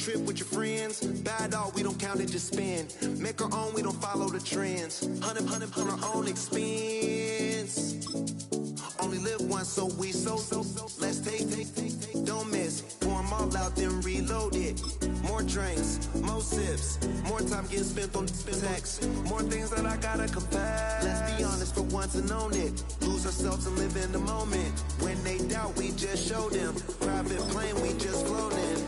trip with your friends. Bad dog, we don't count it, just spend. Make our own, we don't follow the trends. Hundred on our own expense. Only live once, so let's take, don't miss. Pour 'em all out, then reload it. More drinks, more sips, more time getting spent on text. More things that I gotta confess. Let's be honest for once and own it. Lose ourselves and live in the moment. When they doubt, we just show them. Private plane, we just floating.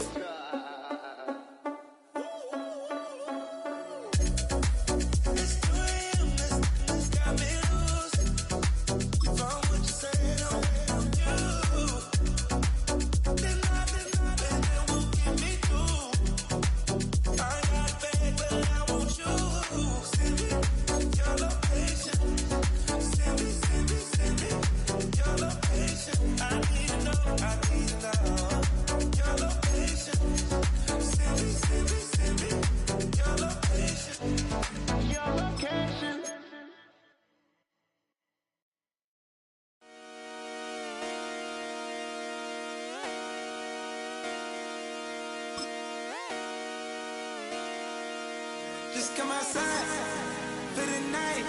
Just come outside for the night.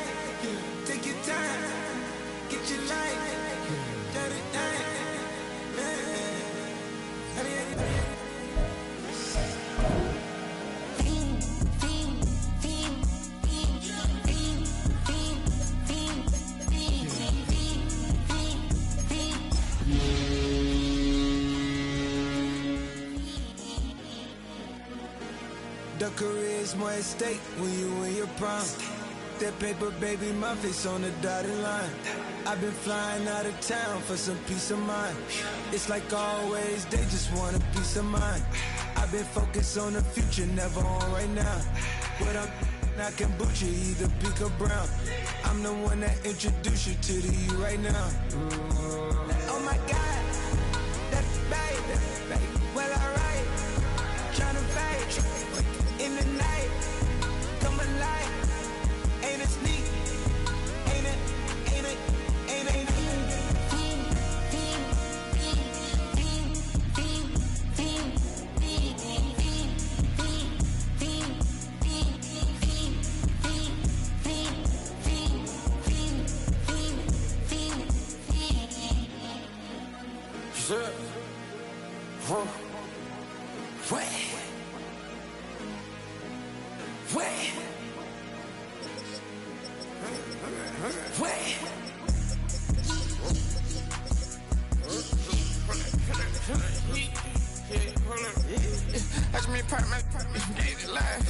Take your time, get your life. Let it down. The career's more at stake when you in your prime. That paper, baby, my face on the dotted line. I've been flying out of town for some peace of mind. It's like always, they just want a peace of mind. I've been focused on the future, never on right now. But I can boot you either pink or brown. I'm the one that introduced you to the you right now. Oh my God, that's babe. Well, alright, tryna fight in the night, come alive. Ain't it sneak? Ain't it? Watch me pop my life.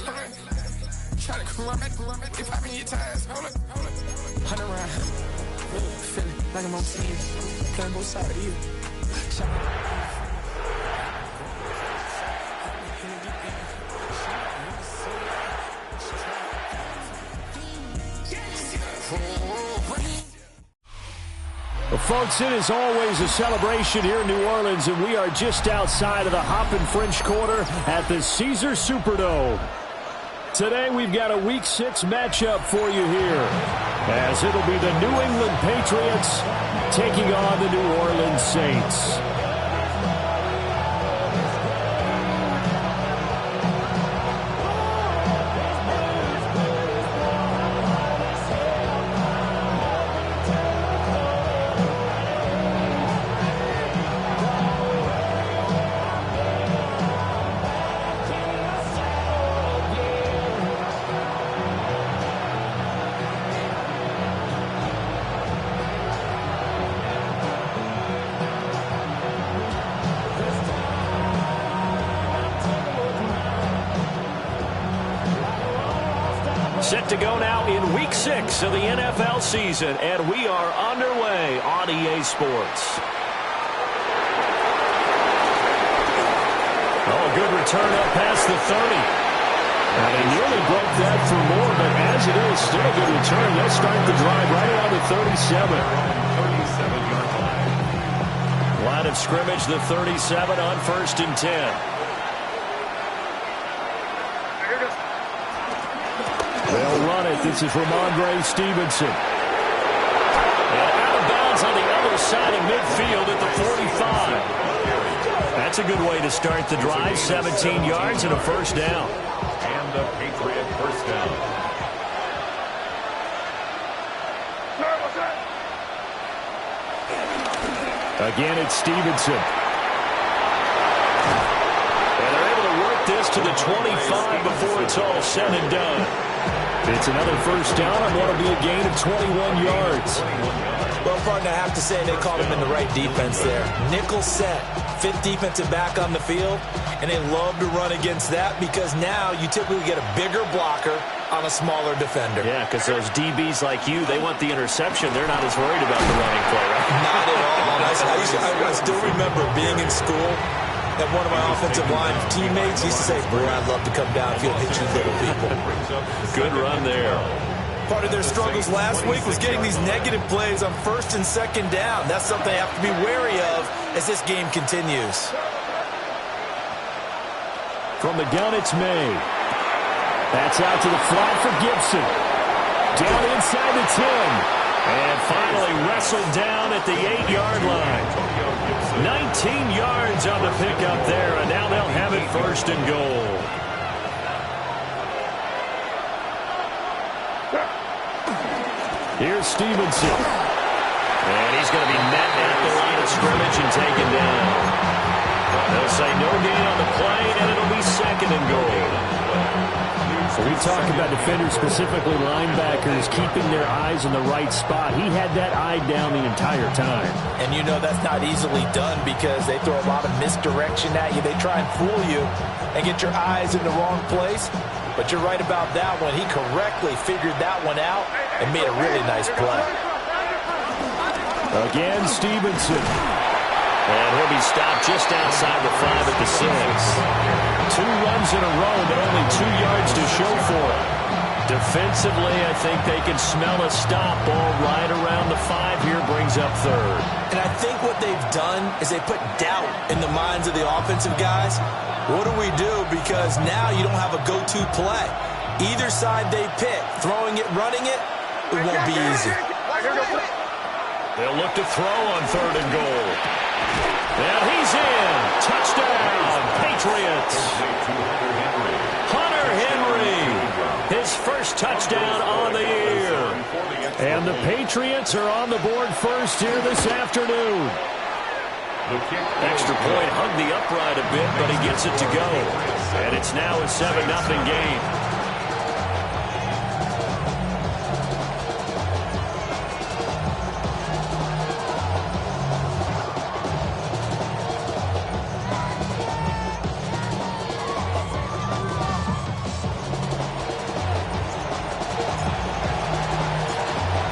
Try to corrupt it if I be your ties. Hold up. 100 round. Feeling like I'm on team. Playing both sides of you. Well, folks, it is always a celebration here in New Orleans, and we are just outside of the Hoppin' French Quarter at the Caesars Superdome. Today, we've got a Week 6 matchup for you here, as it'll be the New England Patriots taking on the New Orleans Saints. Set to go now in Week 6 of the NFL season, and we are underway on EA Sports. Oh, good return up past the 30. And they nearly broke that for more, but as it is, still a good return. They'll start the drive right around the 37. Line of scrimmage, the 37 on 1st and 10. They'll run it. This is Ramondre Stevenson. And out of bounds on the other side of midfield at the 45. That's That's a good way to start the drive. 17 yards and a first down. And the Patriot first down. Again, it's Stevenson. And they're able to work this to the 25 before it's all said and done. It's another first down on what will be a gain of 21 yards. Well, partner, I have to say they called him in the right defense there. Nickel set, fifth defensive back on the field, and they love to run against that because now you typically get a bigger blocker on a smaller defender. Yeah, because those DBs like you, they want the interception. They're not as worried about the running play, right? Not at all. I still remember being in school and one of my offensive line teammates used to say, "Boy, I'd love to come downfield and hit you little people." Good run there. Part of their struggles last week was getting these negative plays on first and second down. That's something they have to be wary of as this game continues. From the gun, it's May. That's out to the flat for Gibson. Down inside the 10. And finally wrestled down at the 8-yard line. 19 yards on the pickup there, and now they'll have it first and goal. Here's Stevenson. And he's going to be met at the line of scrimmage and taken down. They'll say no gain on the play, and it'll be second and goal. So we talk about defenders, specifically linebackers, keeping their eyes in the right spot. He had that eye down the entire time. And you know that's not easily done because they throw a lot of misdirection at you. They try and fool you and get your eyes in the wrong place. But you're right about that one. He correctly figured that one out and made a really nice play. Again, Stevenson. And he'll be stopped just outside the 5 at the 6. 2 runs in a row, but only 2 yards to show for it. Defensively, I think they can smell a stop. Ball right around the 5 here, brings up third. And I think what they've done is they put doubt in the minds of the offensive guys. What do we do? Because now you don't have a go-to play. Either side they pick, throwing it, running it, it won't be easy. They'll look to throw on third and goal. And he's in. Touchdown, Patriots. Hunter Henry, his first touchdown on the year. And the Patriots are on the board first here this afternoon. Extra point hung the upright a bit, but he gets it to go. And it's now a 7-0 game.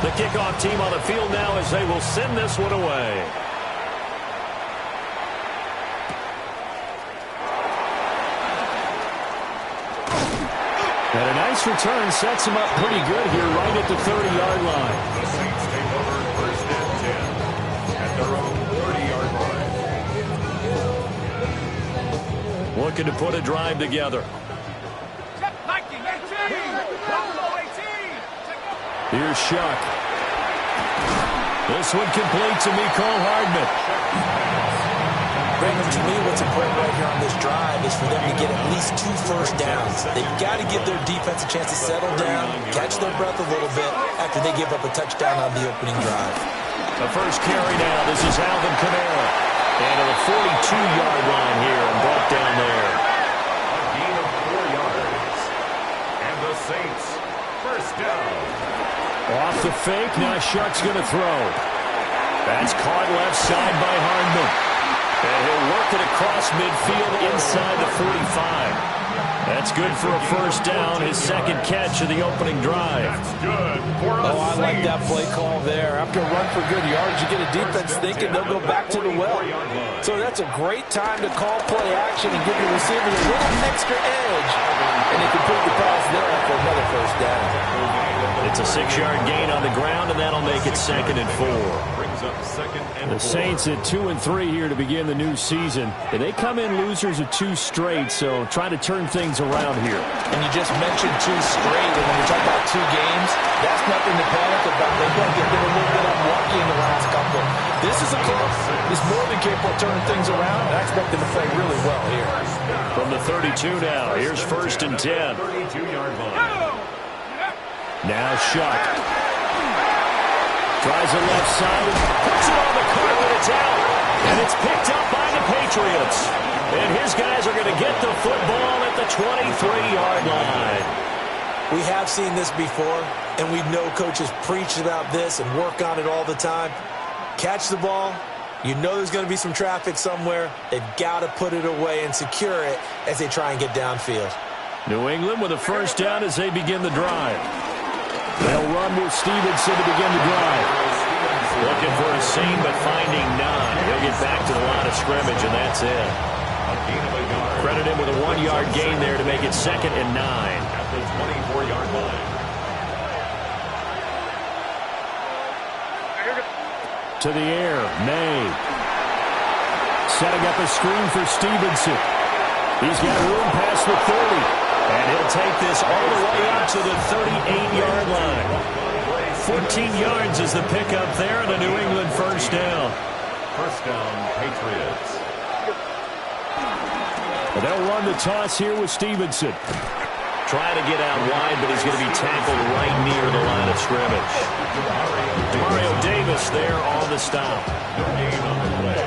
The kickoff team on the field now as they will send this one away. And a nice return sets him up pretty good here right at the 30-yard line. The Saints take over first and 10 at their own 30-yard line. Looking to put a drive together. Here's Shuck. This one complete to Mecole Hardman. Brandon, to me, what's important right here on this drive is for them to get at least 2 first downs. They've got to give their defense a chance to settle down, catch their breath a little bit after they give up a touchdown on the opening drive. The first carry now. This is Alvin Kamara. And to the 42-yard line here and brought down there. A gain of 4 yards. And the Saints, first down. Off the fake, now Shuck's going to throw. That's caught left side by Hardman. And he'll work it across midfield inside the 45. That's good for a first down, his second catch of the opening drive. That's good for a I like that play call there. After a run for good yards, you get a defense thinking they'll go back to the well. So that's a great time to call play action and give your receivers a little extra edge. And they complete the pass there for another first down. It's a 6-yard gain on the ground, and that'll make it 2nd and 4. The Saints at 2-3 here to begin the new season. And they come in losers of 2 straight, so try to turn things around here. And you just mentioned 2 straight, and when you talk about 2 games, that's nothing to panic about. They feel like they've been a little bit unlucky in the last couple. This is a close. He's more than capable of turning things around, and I expect him to play really well here. From the 32 now, here's 1st and 10. 32-yard line. Now Shuck. Tries the left side, puts it on the carpet, it's out. And it's picked up by the Patriots. And his guys are going to get the football at the 23-yard line. We have seen this before, and we know coaches preach about this and work on it all the time. Catch the ball. You know there's going to be some traffic somewhere. They've got to put it away and secure it as they try and get downfield. New England with a 1st down as they begin the drive. They'll run with Stevenson to begin the drive. Looking for a seam, but finding none. He'll get back to the line of scrimmage, and that's it. Credit him with a 1-yard gain there to make it 2nd and 9. At the 24-yard line. To the air, May. Setting up a screen for Stevenson. He's got room past the 30. And he'll take this all the way up to the 38-yard line. 14 yards is the pickup there, and a New England 1st down. 1st down, Patriots. And they'll run the toss here with Stevenson. Trying to get out wide, but he's going to be tackled right near the line of scrimmage. Mario Davis there on the stop.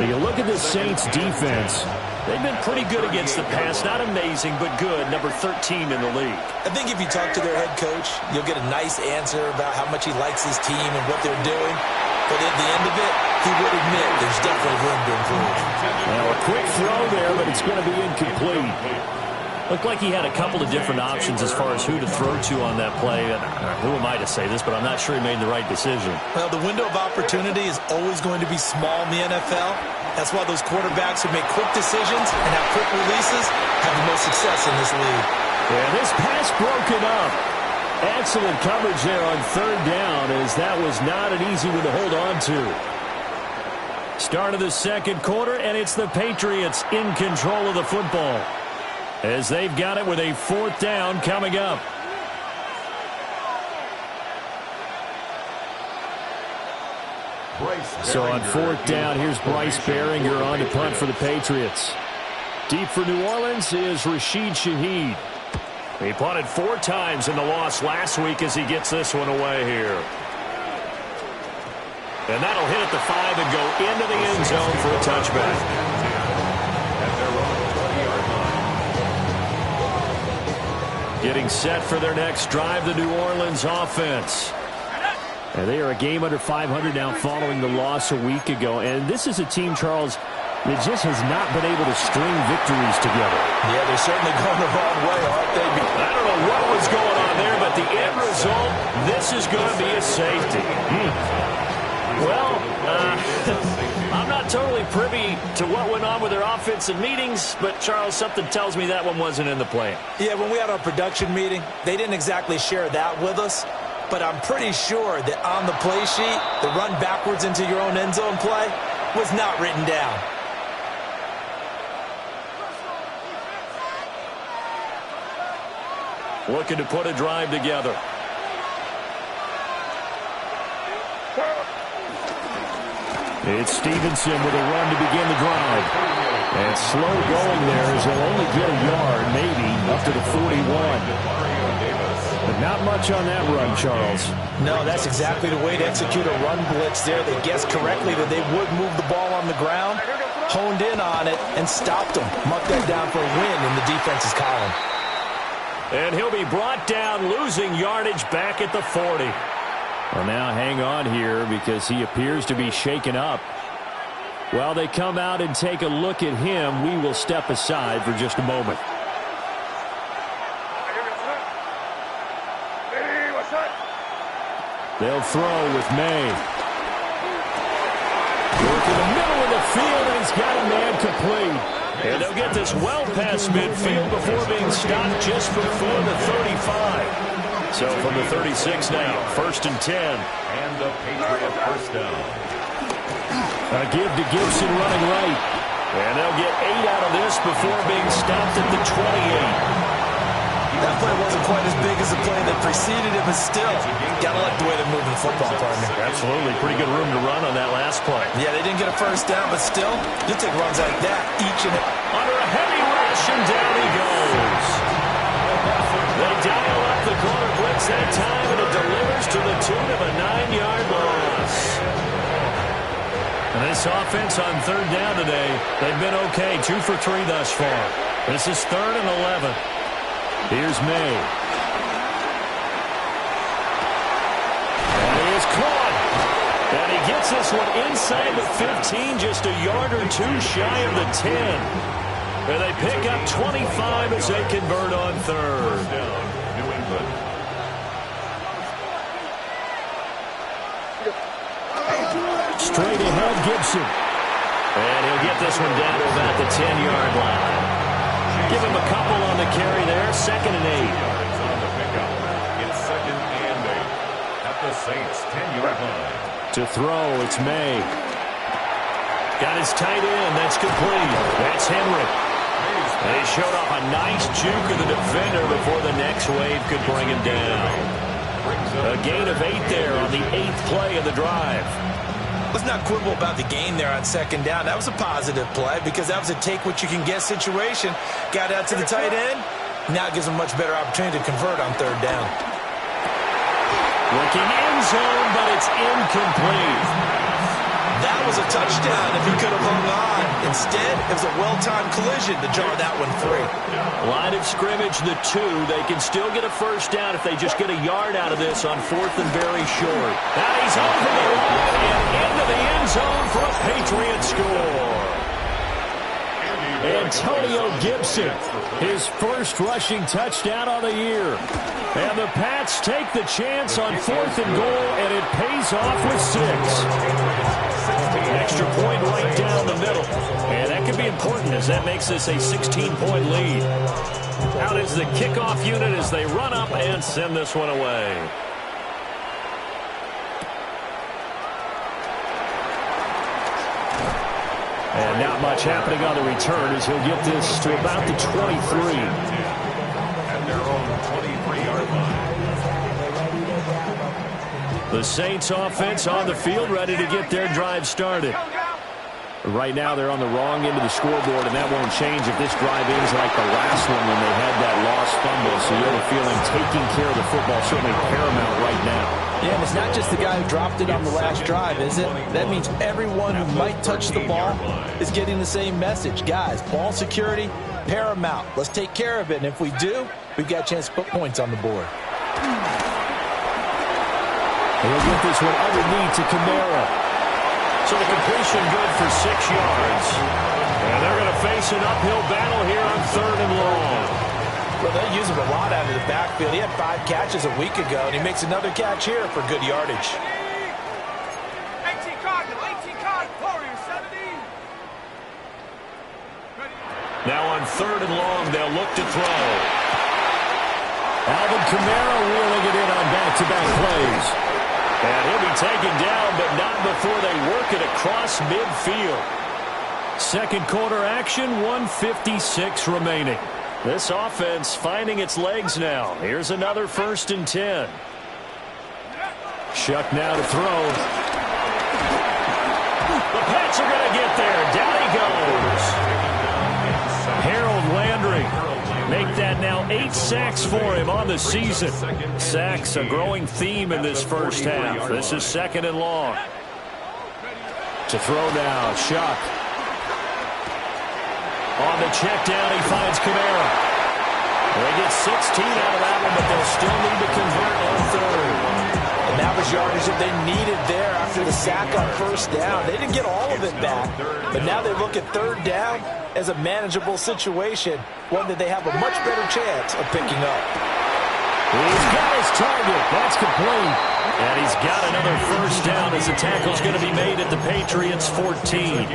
You look at the Saints defense. They've been pretty good against the pass. Not amazing, but good. Number 13 in the league. I think if you talk to their head coach, you'll get a nice answer about how much he likes his team and what they're doing. But at the end of it, he would admit there's definitely room to improve. Now a quick throw there, but it's going to be incomplete. Looked like he had a couple of different options as far as who to throw to on that play. And who am I to say this, but I'm not sure he made the right decision. Well, the window of opportunity is always going to be small in the NFL. That's why those quarterbacks who make quick decisions and have quick releases have the most success in this league. Yeah, this pass broken up. Excellent coverage there on 3rd down, as that was not an easy one to hold on to. Start of the 2nd quarter, and it's the Patriots in control of the football, as they've got it with a 4th down coming up. So on 4th down, here's Bryce Behringer on to punt for the Patriots. Deep for New Orleans is Rashid Shaheed. He punted 4 times in the loss last week as he gets this one away here. And that'll hit at the 5 and go into the end zone for a touchback. Getting set for their next drive, the New Orleans offense. And they are a game under 500 now following the loss a week ago. And this is a team, Charles, that just has not been able to string victories together. Yeah, they're certainly going the wrong way, aren't they? I don't know what was going on there, but the end result, this is going to be a safety. Well, I'm not totally privy to what went on with their offensive meetings, but, Charles, something tells me that one wasn't in the plan. Yeah, when we had our production meeting, they didn't exactly share that with us. But I'm pretty sure that on the play sheet, the run backwards into your own end zone play was not written down. Looking to put a drive together. It's Stevenson with a run to begin the drive. And slow going there as they'll only get a yard, maybe, up to the 41. But not much on that run, Charles. No, that's exactly the way to execute a run blitz there. They guessed correctly that they would move the ball on the ground, honed in on it, and stopped them. Mark that down for a win in the defense's column. And he'll be brought down, losing yardage back at the 40. Well, now hang on here because he appears to be shaken up. While they come out and take a look at him, we will step aside for just a moment. They'll throw with May. Work in the middle of the field, and he's got a man complete. And they'll get this well past midfield before being stopped just before the 35. So from the 36 now, 1st and 10. And the Patriot first down. A give to Gibson running right. And they'll get 8 out of this before being stopped at the 28. That play wasn't quite as big as the play that preceded it, but still, got to like the way they're moving the football, partner. Absolutely. Pretty good room to run on that last play. Yeah, they didn't get a first down, but still, you'll take runs like that each and every. Under a heavy rush, and down he goes. They dial up the corner blitz that time, and it delivers to the tune of a 9-yard loss. And this offense on 3rd down today, they've been okay. 2 for 3 thus far. This is 3rd and 11. Here's May. And he is caught. And he gets this one inside the 15, just a yard or 2 shy of the 10. And they pick up 25 as they convert on 3rd. New England. Straight ahead, Gibson. And he'll get this one down to about the 10-yard line. Give him a couple on the carry there. 2nd and 8. Yards on the pickup. It's 2nd and 8 at the Saints' 10-yard line. To throw, it's May. Got his tight end. That's complete. That's Henry. They showed off a nice juke of the defender before the next wave could bring him down. A gain of 8 there on the 8th play of the drive. Let's not quibble about the gain there on 2nd down. That was a positive play because that was a take-what-you-can-get situation. Got out to the tight end. Now it gives them a much better opportunity to convert on 3rd down. Looking end zone, but it's incomplete. That was a touchdown if he could have hung on. Instead, it was a well-timed collision to jar that one free. Line of scrimmage, the 2. They can still get a first down if they just get a yard out of this on 4th and very short. Now he's over the line and into the end zone for a Patriot score. Antonio Gibson, his first rushing touchdown of the year. And the Pats take the chance on 4th and goal, and it pays off with 6. Extra point right down the middle. And that could be important as that makes this a 16-point lead. Out is the kickoff unit as they run up and send this one away. And not much happening on the return as he'll get this to about the 23. At their own 23-yard line. The Saints offense on the field, ready to get their drive started. Right now they're on the wrong end of the scoreboard, and that won't change if this drive ends like the last one when they had that lost fumble. So you have a feeling taking care of the football certainly paramount right now. Yeah, and it's not just the guy who dropped it on the last drive, is it? That means everyone who might touch the ball is getting the same message. Guys, ball security, paramount. Let's take care of it, and if we do, we've got a chance to put points on the board. He'll get this one underneath to Kamara. So the completion good for 6 yards. And they're going to face an uphill battle here on 3rd and long. Well, they use him a lot out of the backfield. He had 5 catches a week ago, and he makes another catch here for good yardage. 18 Cardinal, Warrior, 17. Now on 3rd and long, they'll look to throw. Alvin Kamara wheeling it in on back-to-back plays. And he'll be taken down, but not before they work it across midfield. Second quarter action, 1:56 remaining. This offense finding its legs now. Here's another 1st and 10. Shuck now to throw. The Pats are going to get there. Down he goes. Harold Landry. Make that now 8 sacks for him on the season. Sacks, a growing theme in this first half. This is 2nd and long. To throw now, Shuck. On the check down, he finds Kamara. They get 16 out of that one, but they'll still need to convert on 3rd. And that was yardage that they needed there after the sack on 1st down. They didn't get all of it back, but now they look at 3rd down as a manageable situation, one that they have a much better chance of picking up. He's got his target. That's complete. And he's got another first down as the tackle's going to be made at the Patriots' 14.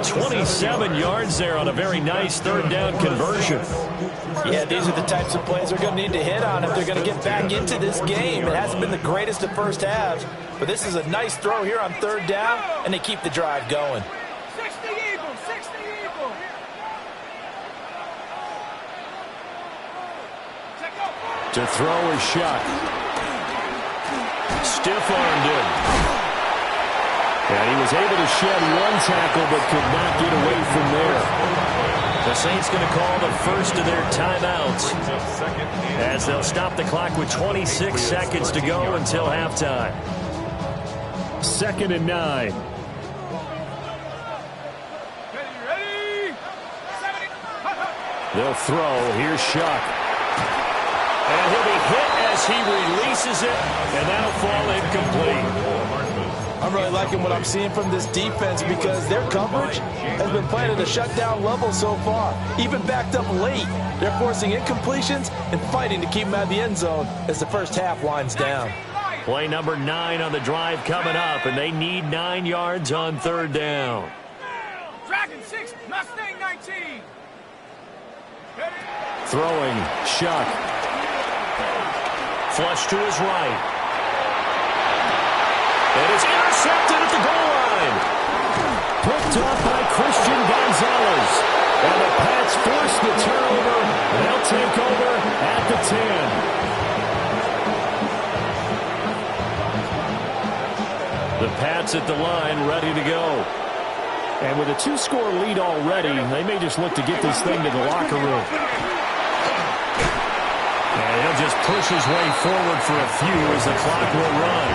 27 yards there on a very nice third down conversion. Yeah, these are the types of plays they're going to need to hit on if they're going to get back into this game. It hasn't been the greatest of first halves, but this is a nice throw here on third down, and they keep the drive going. 60 Eagles, 60 Eagles. To throw is Shuck. Stiff-armed him. And he was able to shed one tackle but could not get away from there. The Saints going to call the first of their timeouts as they'll stop the clock with 26 seconds to go until halftime. 2nd and 9. Ready? They'll throw. Here's Shuck. And he'll be hit as he releases it, and that'll fall incomplete. I'm really liking what I'm seeing from this defense because their coverage has been playing at a shutdown level so far. Even backed up late, they're forcing incompletions and fighting to keep them out of the end zone as the first half winds down. Play number 9 on the drive coming up, and they need 9 yards on third down. Dragon 6, Mustang 19. Throwing, Shuck. Flush to his right. And it's intercepted at the goal line. Picked off by Christian Gonzalez. And the Pats force the turnover. They'll take over at the 10. The Pats at the line, ready to go. And with a 2-score lead already, they may just look to get this thing to the locker room. And he'll just push his way forward for a few as the clock will run.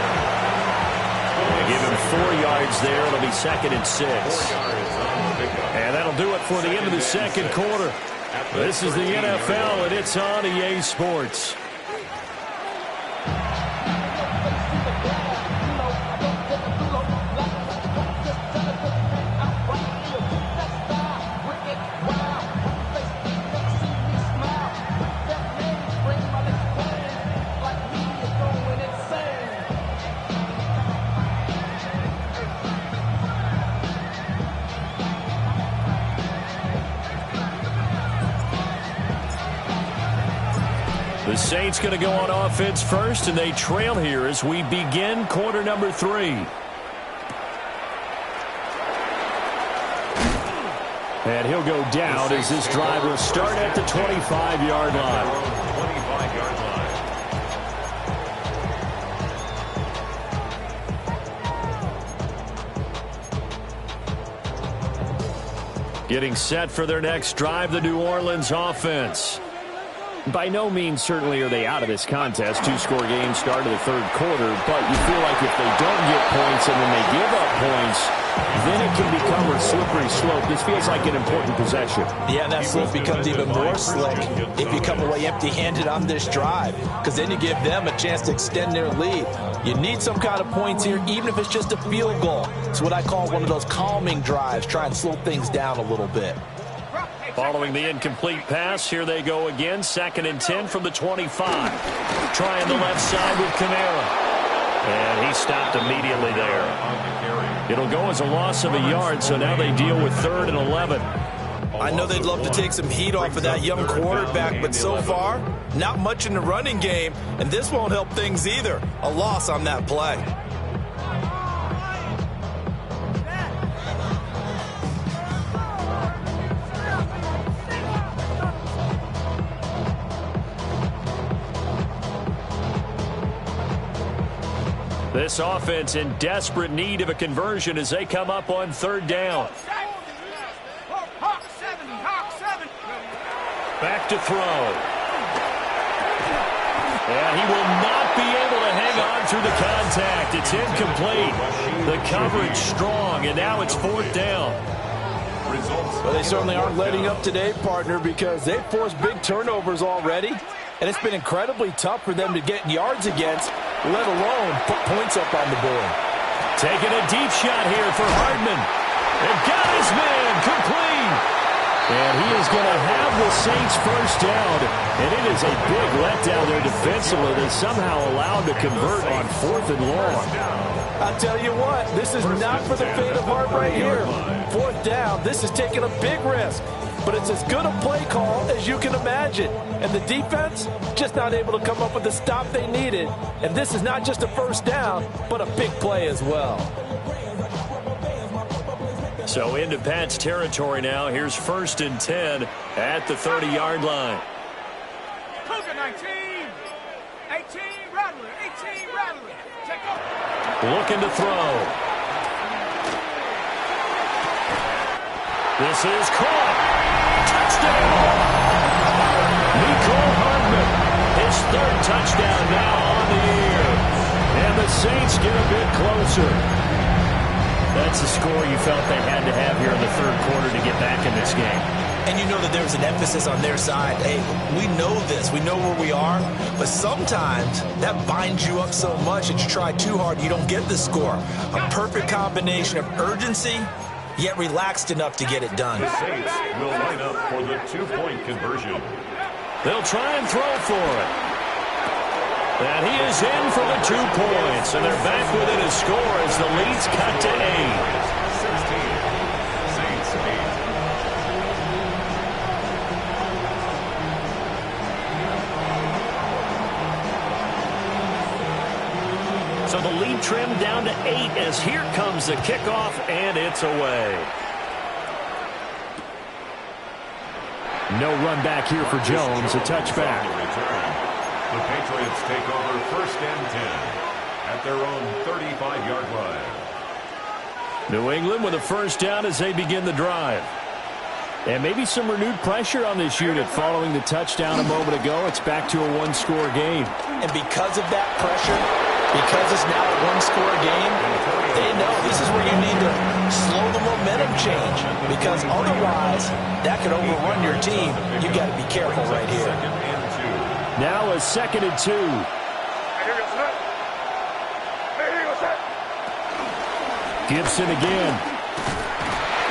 They give him 4 yards there. It'll be 2nd and 6. And that'll do it for the end of the second quarter. This is the NFL, and it's on EA Sports. The Saints going to go on offense first, and they trail here as we begin quarter number 3. And he'll go down as this drive will start at the 25-yard line. Getting set for their next drive, the New Orleans offense. By no means certainly are they out of this contest. 2-score game start of the third quarter, but you feel like if they don't get points and then they give up points, then it can become a slippery slope. This feels like an important possession. Yeah, and that slope becomes even more slick if you come away empty-handed on this drive, because then you give them a chance to extend their lead. You need some kind of points here, even if it's just a field goal. It's what I call one of those calming drives, try and slow things down a little bit. Following the incomplete pass, here they go again. 2nd and 10 from the 25. Trying the left side with Kamara. And he stopped immediately there. It'll go as a loss of a yard, so now they deal with 3rd and 11. I know they'd love to take some heat off of that young quarterback, but so far, not much in the running game, and this won't help things either. A loss on that play. This offense in desperate need of a conversion as they come up on 3rd down. Back to throw. And he will not be able to hang on through the contact. It's incomplete. The coverage strong, and now it's 4th down. Well, they certainly aren't letting up today, partner, because they've forced big turnovers already, and it's been incredibly tough for them to get yards against, let alone put points up on the board. Taking a deep shot here for Hardman. And got his man complete. And he is going to have the Saints first down, and it is a big letdown there defensively. They somehow allowed to convert on 4th and long. I'll tell you what, this is not for the faint of heart right here. 4th down, this is taking a big risk. But it's as good a play call as you can imagine. And the defense just not able to come up with the stop they needed. And this is not just a first down, but a big play as well. So into Pat's territory now. Here's 1st and 10 at the 30-yard line. Cougar 19. 18, Rattler. 18, Rattler. Check up. Looking to throw. This is caught. Touchdown. Nicole Hardman. His 3rd touchdown now on the year. And the Saints get a bit closer. That's the score you felt they had to have here in the 3rd quarter to get back in this game. And you know that there's an emphasis on their side. Hey, we know this. We know where we are. But sometimes that binds you up so much that you try too hard, you don't get the score. A perfect combination of urgency, yet relaxed enough to get it done. The Saints will line up for the 2-point conversion. They'll try and throw for it. And he is in for the 2 points. And they're back within a score as the lead's cut to 8. 16. Saints 8. So the lead trimmed down to 8 as here comes the kickoff, and it's away. No run back here for Jones, a touchback. The Patriots take over 1st and 10 at their own 35-yard line. New England with a first down as they begin the drive. And maybe some renewed pressure on this unit following the touchdown a moment ago. It's back to a 1-score game. And because of that pressure, because it's now a 1-score game, they know this is where you need to slow the momentum change. Because otherwise, that could overrun your team. You got to be careful right here. Now a 2nd and 2. Gibson again.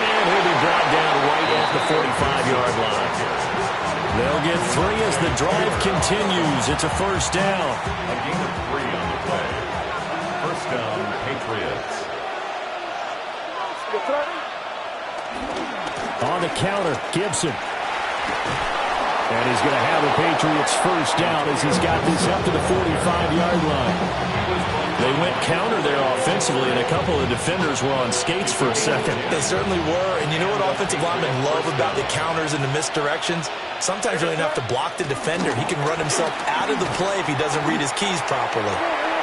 And he'll be brought down right at the 45-yard line. They'll get 3 as the drive continues. It's a first down. A gain of 3 on the play. First down, Patriots. On the counter, Gibson. And he's going to have the Patriots first down as he's got this up to the 45-yard line. They went counter there offensively, and a couple of defenders were on skates for a second. They certainly were. And you know what offensive linemen love about the counters and the misdirections? Sometimes you don't even have to block the defender. He can run himself out of the play if he doesn't read his keys properly.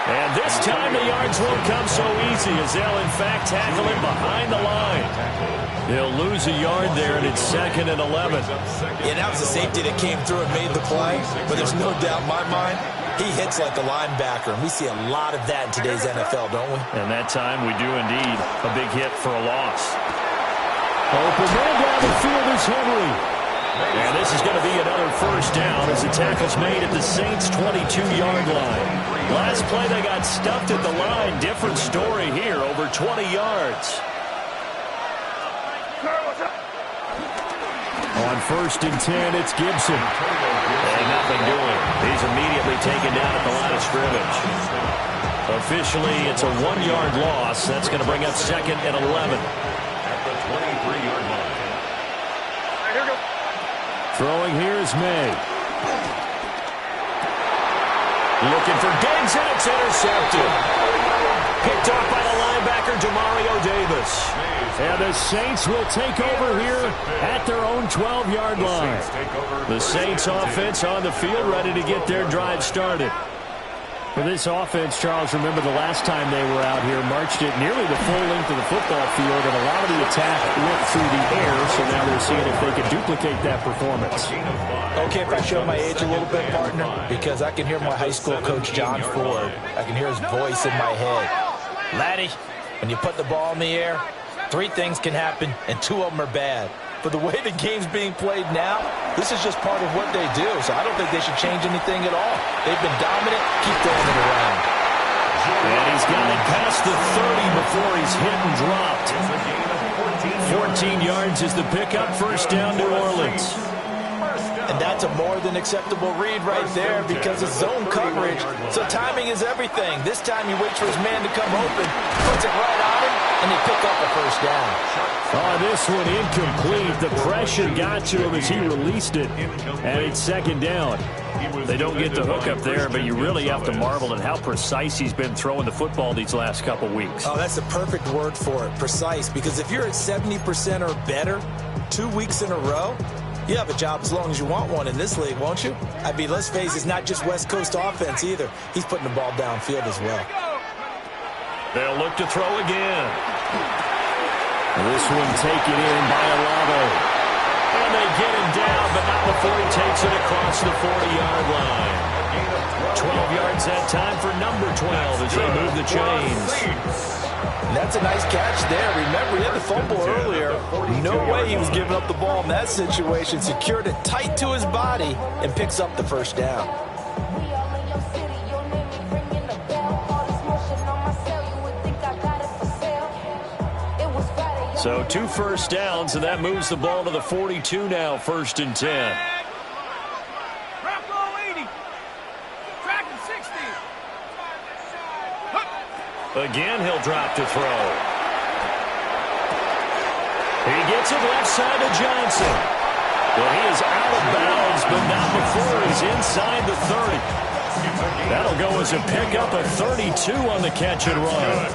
And this time the yards won't come so easy as they'll, in fact, tackle him behind the line. They'll lose a yard there, and it's 2nd and 11. Yeah, that was the safety that came through and made the play. But there's no doubt in my mind, he hits like a linebacker. And we see a lot of that in today's NFL, don't we? And that time we do indeed. A big hit for a loss. Open man down the field is Henry. And this is going to be another first down as the tackle's made at the Saints' 22-yard line. Last play they got stuffed at the line. Different story here, over 20 yards. On 1st and 10, it's Gibson. And nothing doing. He's immediately taken down at the line of scrimmage. Officially, it's a 1-yard loss. That's going to bring up 2nd and 11. At the 23-yard line. Throwing here is May. Looking for Diggs, and it's intercepted. Picked off by the linebacker, Demario Davis. And the Saints will take over here at their own 12-yard line. The Saints offense on the field, ready to get their drive started. For this offense, Charles, remember the last time they were out here, marched it nearly the full length of the football field, and a lot of the attack went through the air, so now they're seeing if they can duplicate that performance. Okay, if I show my age a little bit, partner, because I can hear my high school coach, John Ford. I can hear his voice in my head. Laddie, when you put the ball in the air, 3 things can happen, and 2 of them are bad. But the way the game's being played now, this is just part of what they do. So I don't think they should change anything at all. They've been dominant. Keep throwing it around. And he's got it past the 30 before he's hit and dropped. 14 yards is the pickup. First down, New Orleans. And that's a more than acceptable read right there because it's zone coverage. So timing is everything. This time he waits for his man to come open, puts it right on him, and they pick up a first down. Oh, this one incomplete. The pressure got to him as he released it, and it's second down. They don't get the hook up there, but you really have to marvel at how precise he's been throwing the football these last couple weeks. Oh, that's the perfect word for it, precise, because if you're at 70% or better 2 weeks in a row, you have a job as long as you want one in this league, won't you? I mean, let's face it, it's not just West Coast offense either. He's putting the ball downfield as well. They'll look to throw again. This one taken in by Olave. And they get him down, but not before he takes it across the 40-yard line. 12 yards that time for number 12 as they move the chains. That's a nice catch there. Remember, he had the fumble earlier. No way he was giving up the ball in that situation. Secured it tight to his body and picks up the first down. So 2 first downs, and that moves the ball to the 42 now, 1st and 10. Again, he'll drop to throw. He gets it left side to Johnson. Well, he is out of bounds, but not before he's inside the 30. That'll go as a pickup of 32 on the catch and run.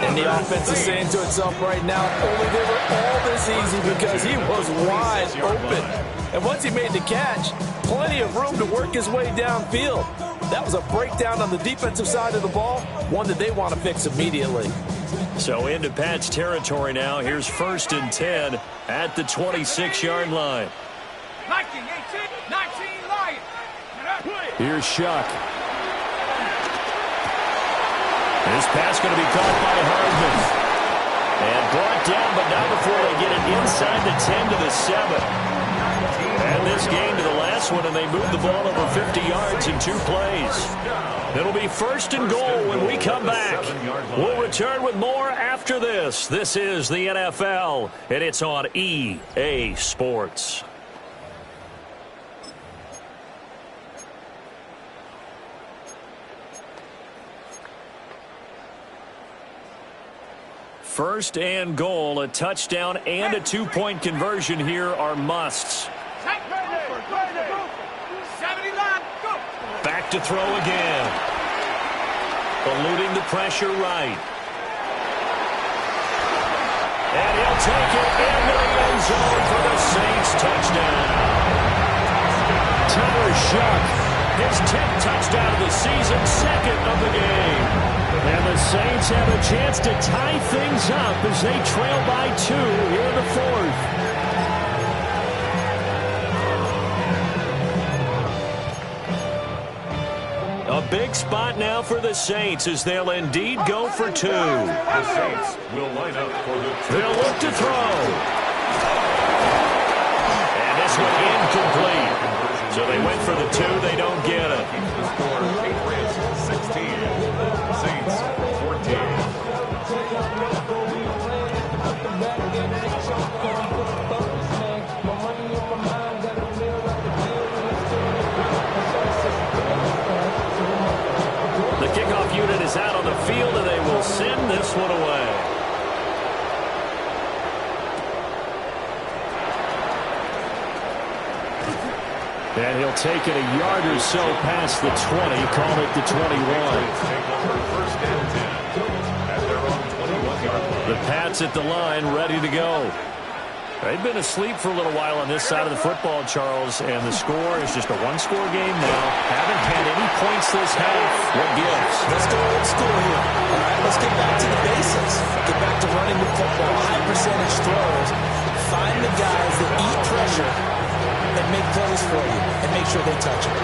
And the offense is saying to itself right now, only they were all this easy because he was wide open. And once he made the catch, plenty of room to work his way downfield. That was a breakdown on the defensive side of the ball, one that they want to fix immediately. So into Pat's territory now. Here's 1st and 10 at the 26-yard line. 19, 19, Lion. Here's Shuck. This pass going to be caught by Hardman. And brought down, but not before they get it inside the 10 to the 7. And this game to the last one, and they move the ball over 50 yards in 2 plays. It'll be 1st and goal when we come back. We'll return with more after this. This is the NFL, and it's on EA Sports. First and goal, a touchdown and a 2-point conversion here are musts. Back to throw again. Eluding the pressure right. And he'll take it into the end zone for the Saints touchdown. Tyler Shuck, his 10th touchdown of the season, 2nd of the game. And the Saints have a chance to tie things up as they trail by 2 here in the 4th. A big spot now for the Saints as they'll indeed go for 2. The Saints will line up for the 2. They'll look to throw. And this one incomplete. So they went for the 2. They don't get it. The score, Patriots 16, Saints 14. The kickoff unit is out on the field, and they will send this one away. And he'll take it a yard or so past the 20, call it the 21. The Pats at the line, ready to go. They've been asleep for a little while on this side of the football, Charles, and the score is just a 1-score game now. Haven't had any points this half. What gives? Let's go old school here. All right, let's get back to the basics. Get back to running the football, high percentage throws. Find the guys that eat pressure and make plays for you and make sure they touch it.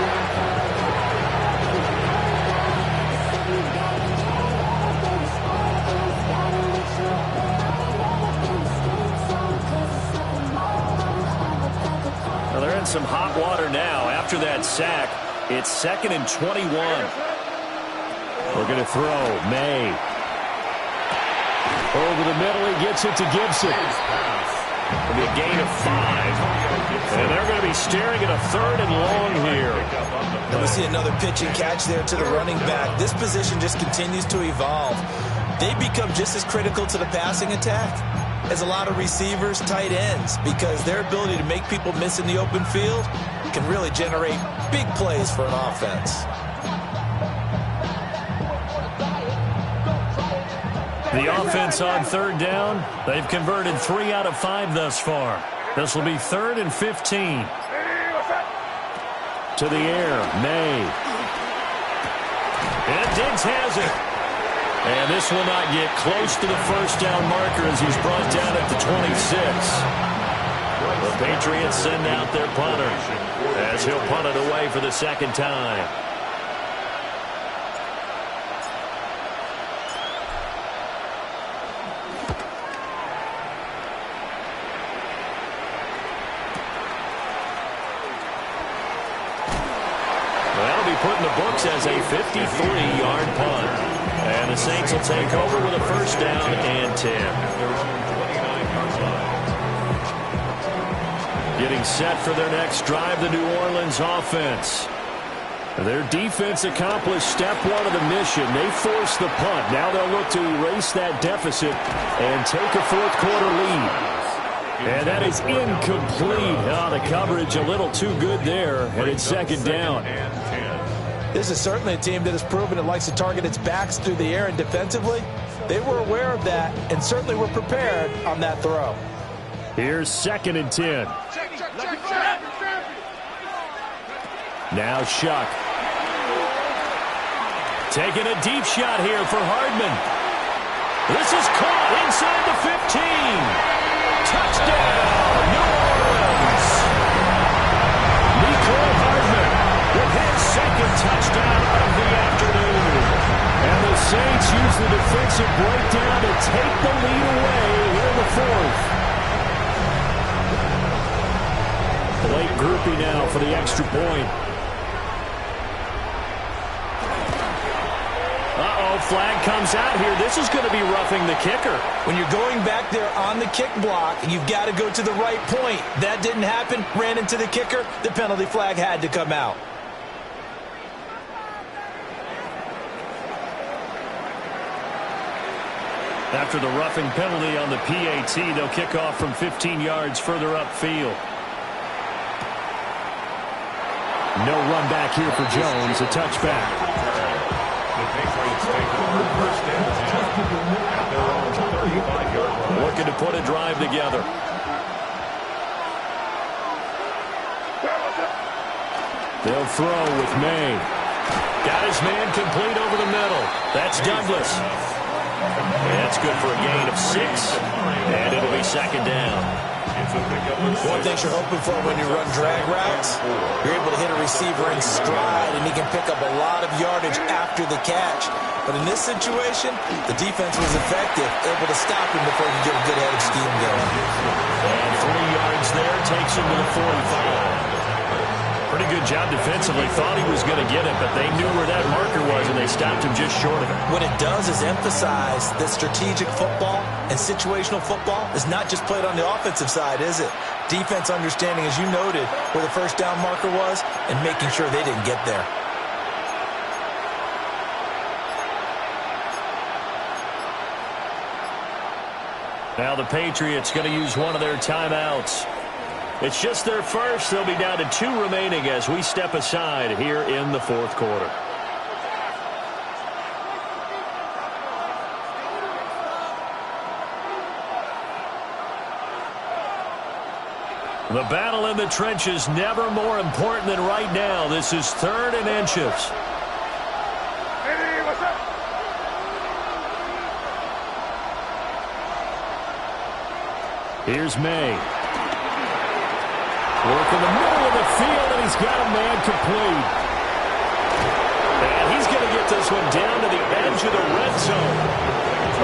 Well, they're in some hot water now. After that sack, it's 2nd and 21. We're going to throw. May. Over the middle, he gets it to Gibson. It'll be a gain of 5. And they're going to be staring at a 3rd and long here. And we see another pitch and catch there to the running back. This position just continues to evolve. They become just as critical to the passing attack as a lot of receivers, tight ends, because their ability to make people miss in the open field can really generate big plays for an offense. The offense on 3rd down. They've converted 3 out of 5 thus far. This will be 3rd and 15. To the air, May. And Diggs has it. And this will not get close to the first down marker as he's brought down at the 26. The Patriots send out their punter as he'll punt it away for the 2nd time. Put in the books as a 53-yard punt. And the Saints will take over with a 1st down and 10. Getting set for their next drive, the New Orleans offense. Their defense accomplished step 1 of the mission. They forced the punt. Now they'll look to erase that deficit and take a 4th quarter lead. And that is incomplete. Oh, the coverage a little too good there, and it's 2nd down. This is certainly a team that has proven it likes to target its backs through the air, and defensively, they were aware of that and certainly were prepared on that throw. Here's 2nd and 10. Now Shuck. Taking a deep shot here for Hardman. This is caught inside the 15. Touchdown, New Orleans. Nicole Hardman with his 2nd touchdown of the afternoon. And the Saints use the defensive breakdown to take the lead away here in the 4th. Late groupie now for the extra point. Flag comes out here. This is going to be roughing the kicker. When you're going back there on the kick block, you've got to go to the right point. That didn't happen. Ran into the kicker. The penalty flag had to come out. After the roughing penalty on the PAT, they'll kick off from 15 yards further upfield. No run back here for Jones. A touchback. The Patriots take over 1st and 10 at their own 35-yard line. Looking to put a drive together. They'll throw with May. Got his man complete over the middle. That's Douglas. That's good for a gain of 6. And it'll be 2nd down. One thing you're hoping for when you run drag routes, you're able to hit a receiver in stride, and he can pick up a lot of yardage after the catch. But in this situation, the defense was effective, able to stop him before he could get a good head of steam going. And 3 yards there takes him to the 45. Pretty good job defensively. Thought he was going to get it, but they knew where that marker was, and they stopped him just short of it. What it does is emphasize that strategic football and situational football is not just played on the offensive side, is it? Defense understanding, as you noted, where the 1st down marker was and making sure they didn't get there. Now the Patriots going to use one of their timeouts. It's just their first. They'll be down to 2 remaining as we step aside here in the 4th quarter. The battle in the trenches never more important than right now. This is 3rd and inches. Here's May. Work in the middle of the field, and he's got a man complete. And he's going to get this one down to the edge of the red zone.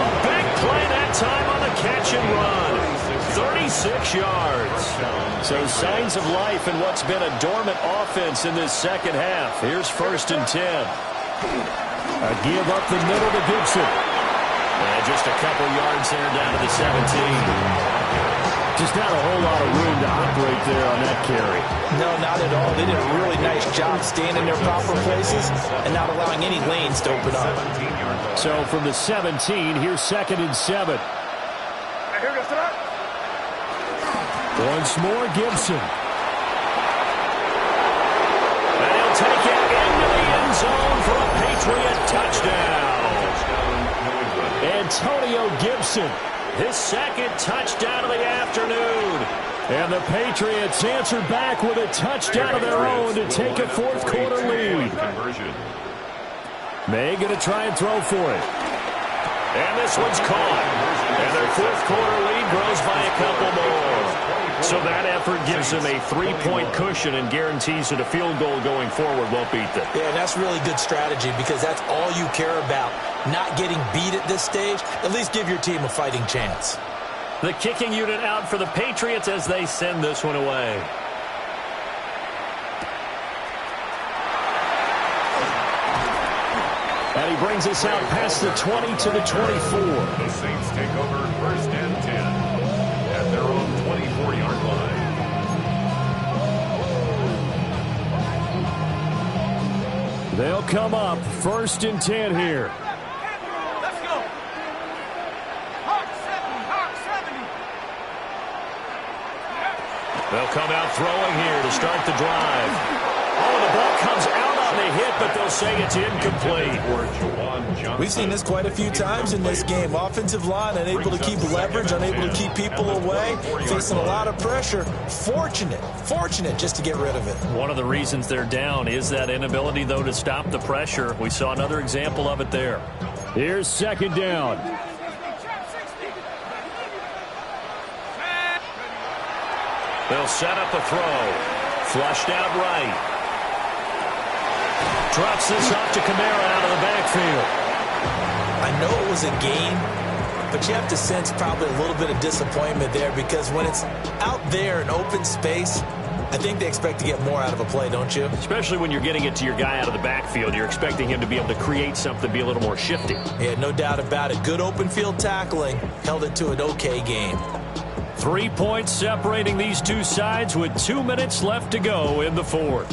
A big play that time on the catch and run. 36 yards. So signs of life in what's been a dormant offense in this 2nd half. Here's 1st and 10. A give up the middle to Gibson. And just a couple yards there down to the 17. Just not a whole lot of room to operate there on that carry. No, not at all. They did a really nice job staying in their proper places and not allowing any lanes to open up. So from the 17, here's 2nd and 7. Once more, Gibson. And he'll take it into the end zone for a Patriot touchdown. Antonio Gibson, his 2nd touchdown of the afternoon. And the Patriots answer back with a touchdown of their own to take a 4th quarter lead. May going to try and throw for it. And this one's caught. And their 4th quarter lead grows by a couple more. So that effort gives them a 3-point cushion and guarantees that a field goal going forward won't beat them. Yeah, that's really good strategy because that's all you care about. Not getting beat at this stage. At least give your team a fighting chance. The kicking unit out for the Patriots as they send this one away. And he brings us out past the 20 to the 24. The Saints take over 1st and 10 at their own 24-yard line. They'll come up 1st and 10 here. Let's go. Hawk 70. They'll come out throwing here to start the drive. Oh, the ball comes out on the hit, but they'll say it's incomplete. We've seen this quite a few times in this game. Offensive line unable to keep leverage, unable to keep people away, facing a lot of pressure. Fortunate just to get rid of it. One of the reasons they're down is that inability, though, to stop the pressure. We saw another example of it there. Here's 2nd down. They'll set up a throw. Flushed out right. Drops this off to Kamara out of the backfield. I know it was a gain, but you have to sense probably a little bit of disappointment there because when it's out there in open space, I think they expect to get more out of a play, don't you? Especially when you're getting it to your guy out of the backfield. You're expecting him to be able to create something, be a little more shifty. Yeah, no doubt about it. Good open field tackling. Held it to an okay game. 3 points separating these two sides with 2 minutes left to go in the 4th.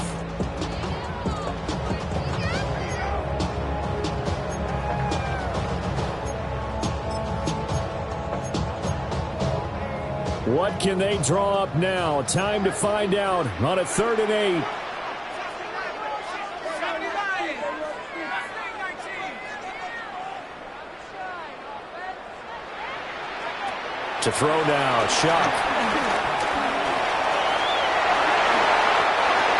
What can they draw up now? Time to find out on a 3rd and 8. To throw now, Shock.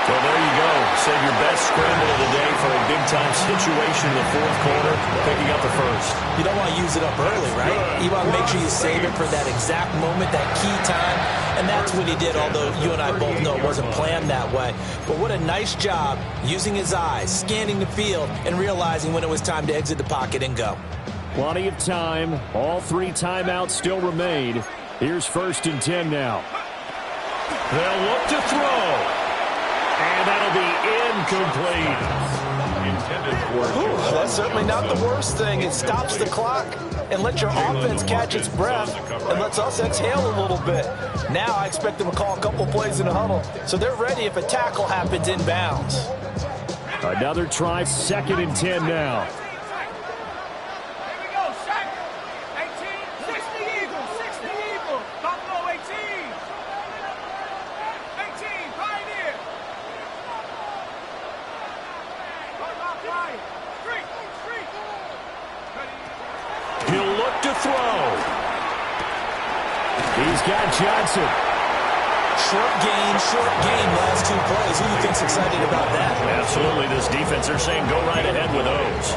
So there you go. Save your best scramble of the day for a big-time situation in the 4th quarter, picking up the 1st. You don't want to use it up early, right? You want to make sure you save it for that exact moment, that key time, and that's what he did, although you and I both know it wasn't planned that way. But what a nice job using his eyes, scanning the field, and realizing when it was time to exit the pocket and go. Plenty of time. All 3 timeouts still remain. Here's 1st and 10 now. They'll look to throw. And that'll be incomplete. Ooh, that's certainly not the worst thing. It stops the clock and lets your offense catch its breath and lets us exhale a little bit. Now I expect them to call a couple plays in a huddle, so they're ready if a tackle happens inbounds. Another try, 2nd and 10 now. He'll look to throw. He's got Johnson. Short game, last 2 plays. Who do you think's excited about that? Absolutely. This defense, they're saying go right ahead with those.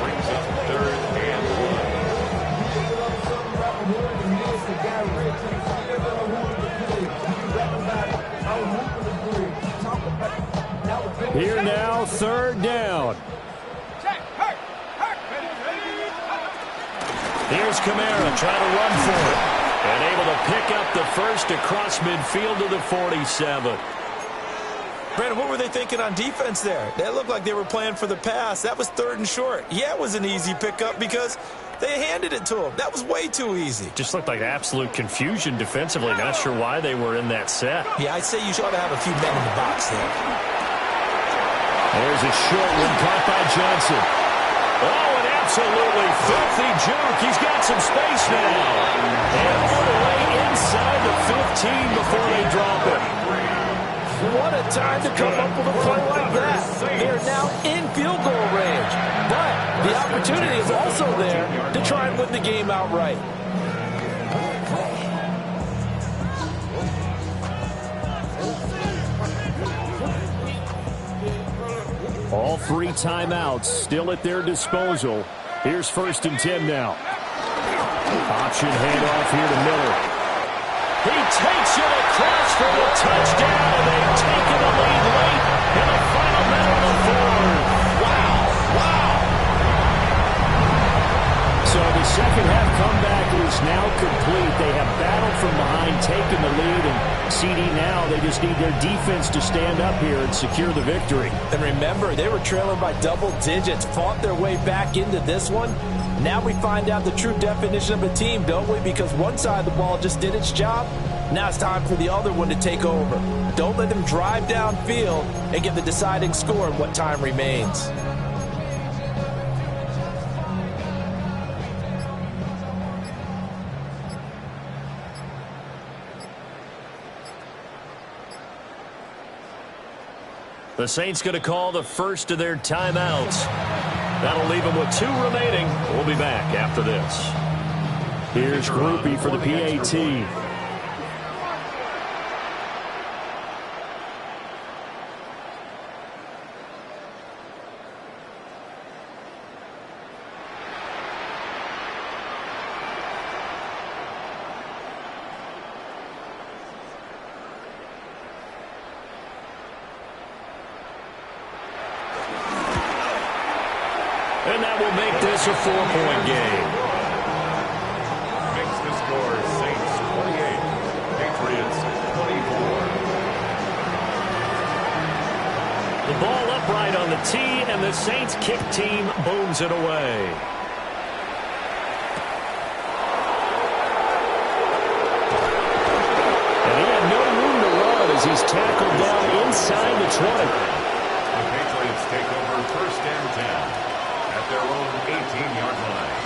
Here now, 3rd down. Here's Kamara trying to run for it. And able to pick up the 1st across midfield to the 47. Brandon, what were they thinking on defense there? They looked like they were playing for the pass. That was 3rd and short. Yeah, it was an easy pickup because They handed it to him. That was way too easy. Just looked like absolute confusion defensively. Not sure why they were in that set. Yeah, I'd say you ought to have a few men in the box there. There's a short one caught by Johnson. Oh, an absolutely filthy juke. He's got some space now. And put away inside the 15 before they drop it. What a time to come up with a play like that. They're now in field goal range. But the opportunity is also there to try and win the game outright. All 3 timeouts still at their disposal. Here's 1st and 10 now. Option handoff here to Miller. He takes it across for the touchdown, and they've taken the lead late in the final minute of the 4th. Wow. So the second half comeback is now complete. They have battled from behind, taken the lead, and CD now they just need their defense to stand up here and secure the victory. And remember, they were trailing by double digits, fought their way back into this one. Now we find out the true definition of a team, don't we? Because one side of the ball just did its job. Now it's time for the other one to take over. Don't let them drive downfield and get the deciding score in what time remains. The Saints going to call the first of their timeouts. That'll leave them with 2 remaining. We'll be back after this. Here's Groupie for the PAT. And that will make this a 4-point game. Makes the score Saints 28, Patriots 24. The ball upright on the tee, and the Saints kick team booms it away. And he had no room to run as he's tackled down inside the 20. The Patriots take over 1st and 10. At their own 18-yard line.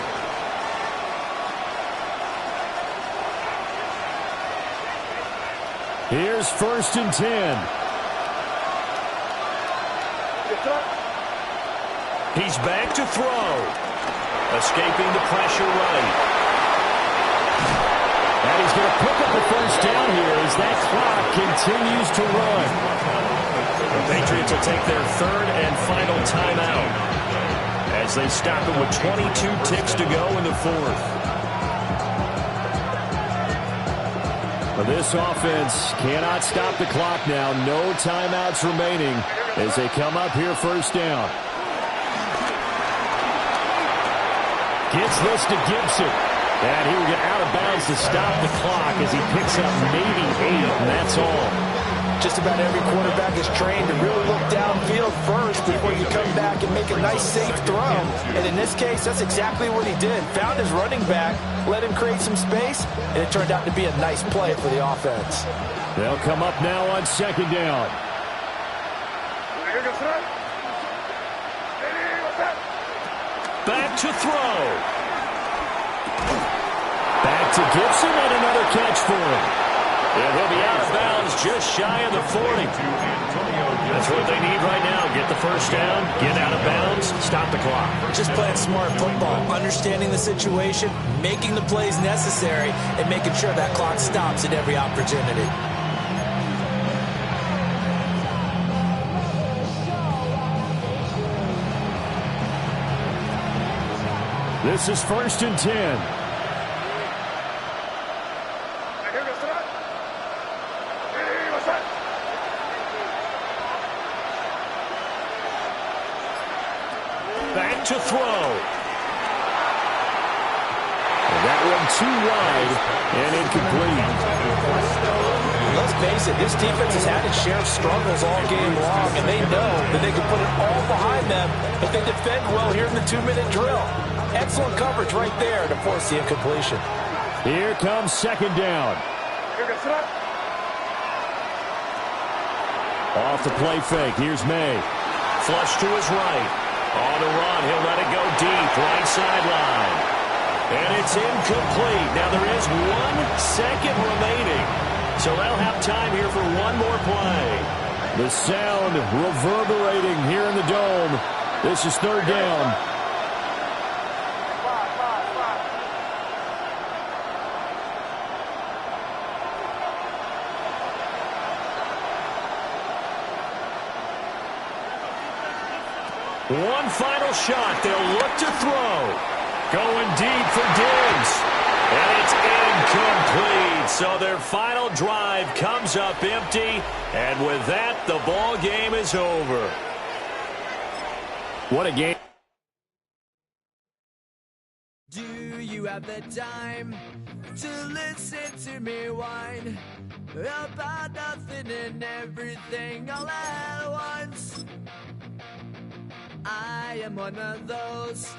Here's 1st and 10. He's back to throw. Escaping the pressure right. And he's going to pick up the 1st down here as that clock continues to run. The Patriots will take their 3rd and final timeout as they stop it with 22 ticks to go in the 4th. This offense cannot stop the clock now. No timeouts remaining as they come up here 1st down. Gets this to Gibson. And he will get out of bounds to stop the clock as he picks up maybe 8, and that's all. Just about every quarterback is trained to really look downfield first before you come back and make a nice, safe throw. And in this case, that's exactly what he did. Found his running back, let him create some space, and it turned out to be a nice play for the offense. They'll come up now on 2nd down. Back to throw. Back to Gibson, and another catch for him. And he'll be out of bounds just shy of the 40. That's what they need right now. Get the 1st down, get out of bounds, stop the clock. Just playing smart football, understanding the situation, making the plays necessary, and making sure that clock stops at every opportunity. This is 1st and 10. Back to throw. And that one too wide and incomplete. Let's face it, this defense has had its share of struggles all game long, and they know that they can put it all behind them if they defend well here in the 2-minute drill. Excellent coverage right there to force the incompletion. Here comes second down. Off the play fake. Here's May. Flush to his right. On the run. He'll let it go deep. Right sideline. And it's incomplete. Now there is 1 second remaining. So they'll have time here for one more play. The sound reverberating here in the dome. This is third down. One final shot. They'll look to throw. Going deep for Diggs. And it's incomplete. So their final drive comes up empty. And with that, the ball game is over. What a game. Do you have the time to listen to me whine about nothing and everything all at once? I am one of those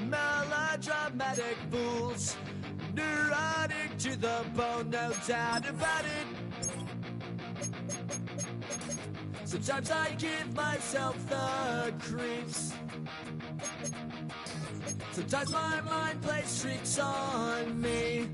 melodramatic fools, neurotic to the bone, no doubt about it. Sometimes I give myself the creeps. Sometimes my mind plays tricks on me.